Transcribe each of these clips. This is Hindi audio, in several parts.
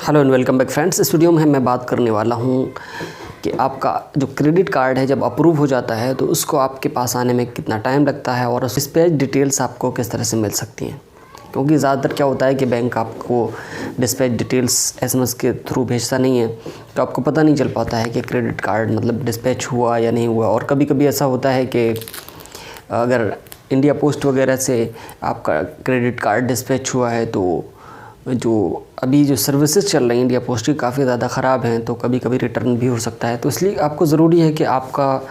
Hello and welcome back friends. इस वीडियो में मैं बात करने वाला हूं कि आपका जो क्रेडिट कार्ड है जब अप्रूव हो जाता है तो उसको आपके पास आने में कितना टाइम लगता है और उस पे डिटेल्स आपको किस तरह से मिल सकती हैं। क्योंकि ज़्यादातर क्या होता है कि बैंक आपको डिस्पैच डिटेल्स एसएमएस के थ्रू भेजता नहीं है, तो आपको पता नहीं चल पाता है कि क्रेडिट कार्ड मतलब डिस्पैच हुआ या नहीं हुआ। और कभी कभी ऐसा होता है कि अगर इंडिया पोस्ट वगैरह से आपका क्रेडिट कार्ड डिस्पैच हुआ है तो जो अभी जो सर्विसेज चल रही हैं इंडिया पोस्ट की काफ़ी ज़्यादा ख़राब हैं, तो कभी कभी रिटर्न भी हो सकता है। तो इसलिए आपको ज़रूरी है कि आपका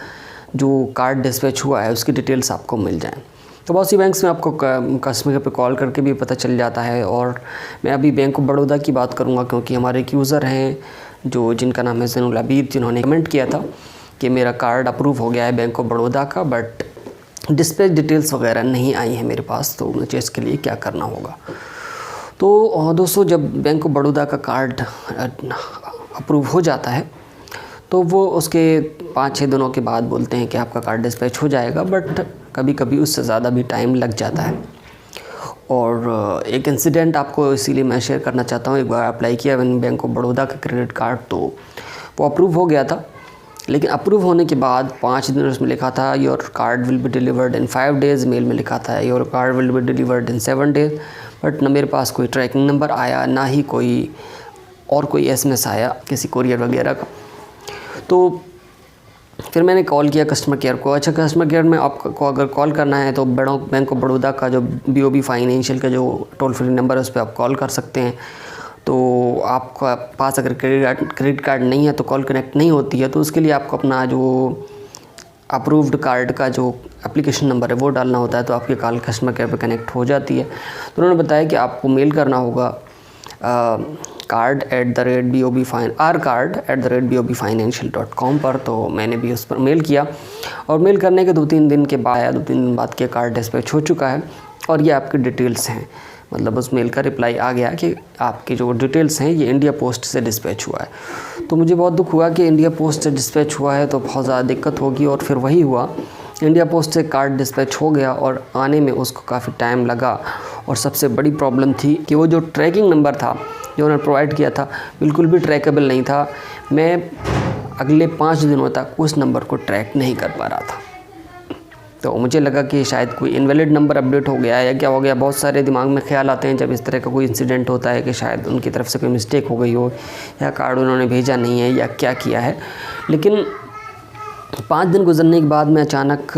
जो कार्ड डिस्पैच हुआ है उसकी डिटेल्स आपको मिल जाएं। तो बहुत सी बैंक्स में आपको कस्टमर पे कॉल करके भी पता चल जाता है। और मैं अभी बैंक ऑफ बड़ौदा की बात करूँगा क्योंकि हमारे एक यूज़र हैं जिनका नाम है ज़ैनुल आबिद, जिन्होंने कमेंट किया था कि मेरा कार्ड अप्रूव हो गया है बैंक ऑफ बड़ौदा का, बट डिस्पैच डिटेल्स वगैरह नहीं आई हैं मेरे पास, तो मुझे इसके लिए क्या करना होगा। तो दोस्तों, जब बैंक ऑफ बड़ौदा का कार्ड अप्रूव हो जाता है तो वो उसके 5-6 दिनों के बाद बोलते हैं कि आपका कार्ड डिस्पैच हो जाएगा, बट कभी कभी उससे ज़्यादा भी टाइम लग जाता है। और एक इंसिडेंट आपको इसीलिए मैं शेयर करना चाहता हूँ। एक बार अप्लाई किया मैंने बैंक ऑफ बड़ौदा का क्रेडिट कार्ड, तो वो अप्रूव हो गया था, लेकिन अप्रूव होने के बाद 5 दिन उसमें लिखा था your card will be delivered in 5 days, मेल में लिखा था your card will be delivered in 7 days, but ना मेरे पास कोई ट्रैकिंग नंबर आया, ना ही कोई एसएमएस आया किसी कोरियर वगैरह का। तो फिर मैंने कॉल किया कस्टमर केयर को। अच्छा, कस्टमर केयर में आपको अगर कॉल करना है तो बैंक ऑफ बड़ौदा का जो BOB फाइनेंशियल का जो टोल फ्री नंबर है उस पर आप कॉल कर सकते हैं। तो आपका पास अगर क्रेडिट कार्ड नहीं है तो कॉल कनेक्ट नहीं होती है, तो उसके लिए आपको अपना जो अप्रूव्ड कार्ड का जो एप्लीकेशन नंबर है वो डालना होता है, तो आपकी कॉल कस्टमर केयर पे कनेक्ट हो जाती है। तो उन्होंने बताया कि आपको मेल करना होगा card@bob financial.com पर। तो मैंने भी उस पर मेल किया और मेल करने के 2-3 दिन बाद के कार्ड डिस्पैच हो चुका है और ये आपकी डिटेल्स हैं। मतलब उस मेल का रिप्लाई आ गया कि आपकी जो डिटेल्स हैं ये इंडिया पोस्ट से डिस्पैच हुआ है। तो मुझे बहुत दुख हुआ कि इंडिया पोस्ट से डिस्पैच हुआ है तो बहुत ज़्यादा दिक्कत होगी। और फिर वही हुआ, इंडिया पोस्ट से कार्ड डिस्पैच हो गया और आने में उसको काफ़ी टाइम लगा। और सबसे बड़ी प्रॉब्लम थी कि वो जो ट्रैकिंग नंबर था जो उन्होंने प्रोवाइड किया था बिल्कुल भी ट्रैकेबल नहीं था। मैं अगले 5 दिनों तक उस नंबर को ट्रैक नहीं कर पा रहा था। तो मुझे लगा कि शायद कोई इनवैलिड नंबर अपडेट हो गया या क्या हो गया। बहुत सारे दिमाग में ख्याल आते हैं जब इस तरह का कोई इंसिडेंट होता है कि शायद उनकी तरफ से कोई मिस्टेक हो गई हो या कार्ड उन्होंने भेजा नहीं है या क्या किया है। लेकिन 5 दिन गुजरने के बाद मैं अचानक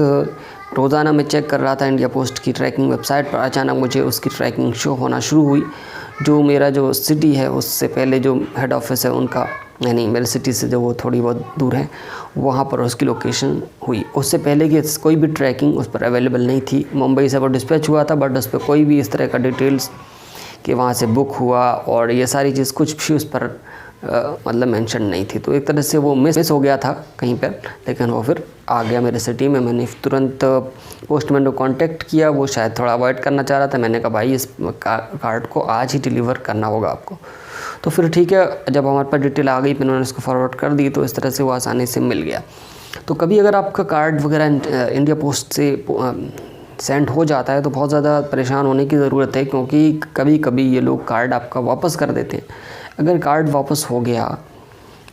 रोज़ाना मैं चेक कर रहा था इंडिया पोस्ट की ट्रैकिंग वेबसाइट पर। अचानक मुझे उसकी ट्रैकिंग शो होना शुरू हुई। जो मेरा जो सिटी है उससे पहले जो हेड ऑफिस है उनका, यानी मेरे सिटी से जो वो थोड़ी बहुत दूर है, वहाँ पर उसकी लोकेशन हुई। उससे पहले कि कोई भी ट्रैकिंग उस पर अवेलेबल नहीं थी। मुंबई से वो डिस्पैच हुआ था, बट उस पर कोई भी इस तरह का डिटेल्स कि वहाँ से बुक हुआ और ये सारी चीज़ कुछ भी उस पर मतलब मेंशन नहीं थी। तो एक तरह से वो मिस हो गया था कहीं पर, लेकिन वो फिर आ गया मेरे सिटी में। मैंने तुरंत पोस्टमैन को कांटेक्ट किया, वो शायद थोड़ा अवॉइड करना चाह रहा था। मैंने कहा भाई इस कार्ड को आज ही डिलीवर करना होगा आपको। तो फिर ठीक है, जब हमारे पास डिटेल आ गई फिर उन्होंने उसको फॉरवर्ड कर दी, तो इस तरह से वो आसानी से मिल गया। तो कभी अगर आपका कार्ड वगैरह इंडिया पोस्ट से सेंड हो जाता है तो बहुत ज़्यादा परेशान होने की ज़रूरत है, क्योंकि कभी कभी ये लोग कार्ड आपका वापस कर देते हैं। अगर कार्ड वापस हो गया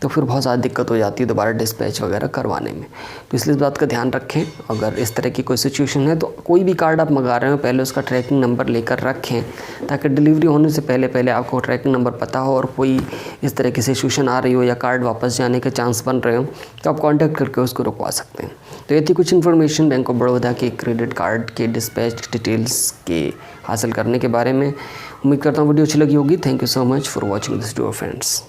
तो फिर बहुत ज़्यादा दिक्कत हो जाती है दोबारा डिस्पैच वगैरह करवाने में। तो इसलिए इस बात का ध्यान रखें। अगर इस तरह की कोई सिचुएशन है तो कोई भी कार्ड आप मंगा रहे हो पहले उसका ट्रैकिंग नंबर लेकर रखें, ताकि डिलीवरी होने से पहले आपको ट्रैकिंग नंबर पता हो। और कोई इस तरह की सिचुएशन आ रही हो या कार्ड वापस जाने के चांस बन रहे हो तो आप कॉन्टैक्ट करके उसको रुकवा सकते हैं। तो ये थी कुछ इन्फॉर्मेशन बैंक ऑफ बड़ौदा के क्रेडिट कार्ड के डिस्पैच डिटेल्स के हासिल करने के बारे में। उम्मीद करता हूँ वीडियो अच्छी लगी होगी। Thank you so much for watching this video friends.